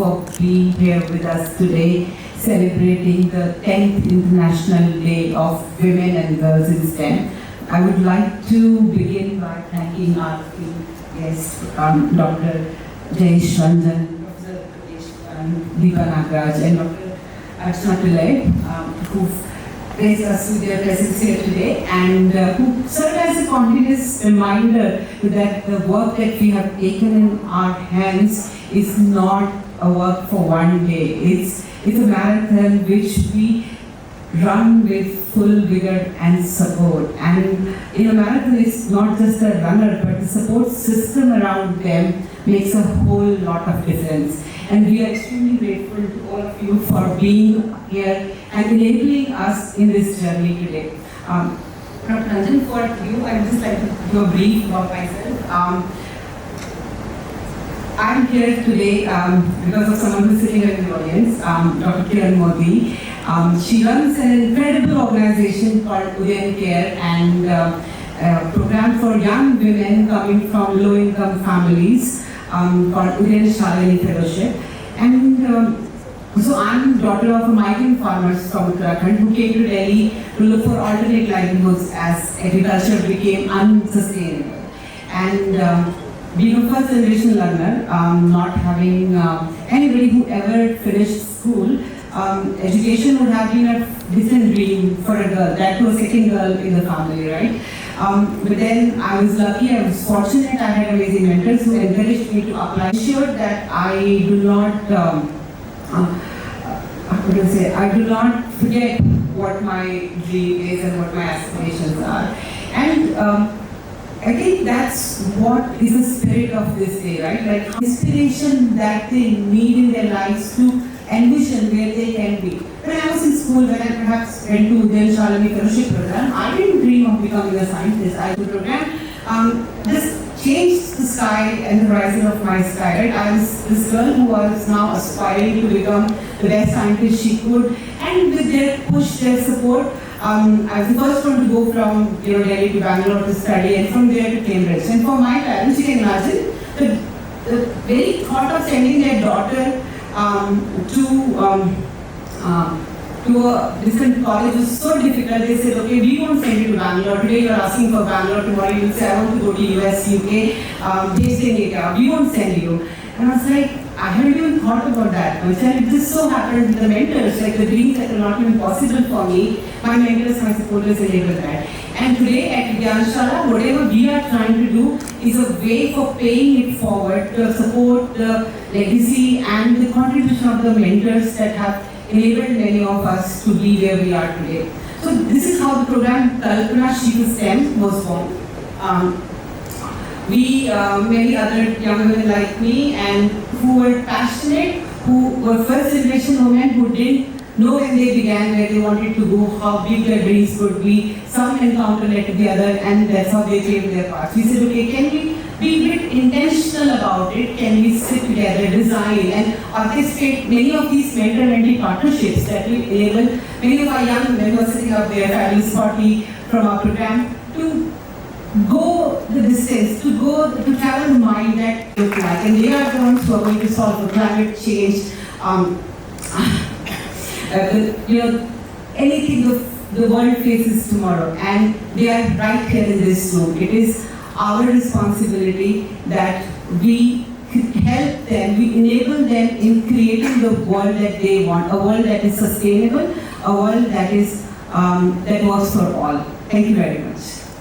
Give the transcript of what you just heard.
for being here with us today, celebrating the 10th International Day of Women and Girls in STEM. I would like to begin by thanking our guest, Dr. Jayesh Ranjan, Professor Deepa Nagaraj, and Dr. Archana Pillai, who've graced us with their presence here today, and who serve as a continuous reminder that the work that we have taken in our hands is not a work for one day. It's a marathon which we run with full vigor and support. And in a marathon, it's not just a runner, but the support system around them makes a whole lot of difference. And we are extremely grateful to all of you for being here and enabling us in this journey today. Dr. Ranjan, for you, I would just like to do a brief about myself. I'm here today because of someone who's sitting in the audience, Dr. Kiran Modi. She runs an incredible organization called Udayan Care and a program for young women coming from low-income families called Udayan Shalini Fellowship. And so I'm daughter of migrant farmers from Uttarakhand who came to Delhi to look for alternate livelihoods as agriculture became unsustainable. And being a first generation learner, not having anybody who ever finished school, education would have been a distant dream for a girl, that to a second girl in the family, right? But then I was lucky, I was fortunate, I had amazing mentors who encouraged me to apply. I ensured that I do not, I do not forget what my dream is and what my aspirations are. And I think that's what is the spirit of this day, right? Like inspiration that they need in their lives to envision where they can be. When I was in school, when I perhaps went to the Shalini Fellowship program, I didn't dream of becoming a scientist. The program just changed the sky and the horizon of my sky, right? I was this girl who was now aspiring to become the best scientist she could, and with their push, their support, I was the first one to go from Delhi to Bangalore to study, and from there to Cambridge. And for my parents, you can imagine the very thought of sending their daughter to a different college was so difficult. They said, okay, we won't send you to Bangalore. Today you are asking for Bangalore, tomorrow you will say, I want to go to US, UK, we won't send you. And I was like, I haven't even thought about that. And it just so happened the mentors, like the dreams that were not even possible for me, my mentors, my supporters enabled that. And today at Vidyanshala, whatever we are trying to do is a way for paying it forward to support the legacy and the contribution of the mentors that have enabled many of us to be where we are today. So this is how the program Kalpana Shiva STEM was born. We, many other young women like me and who were passionate, who were first generation women who didn't know when they began where they wanted to go, how big their dreams could be. Some encounter led to the other, and that's how they changed their paths. We said, okay, can we be a bit intentional about it? Can we sit together, design and orchestrate many of these mentor-mentee partnerships that will enable many of our young women who are sitting up there, families 40 from our program, to go the distance, to travel the mind that look like, and they are the ones who are going to solve the climate change, anything the world faces tomorrow, and they are right here in this room. It is our responsibility that we help them, we enable them in creating the world that they want, a world that is sustainable, a world that is that works for all. Thank you very much.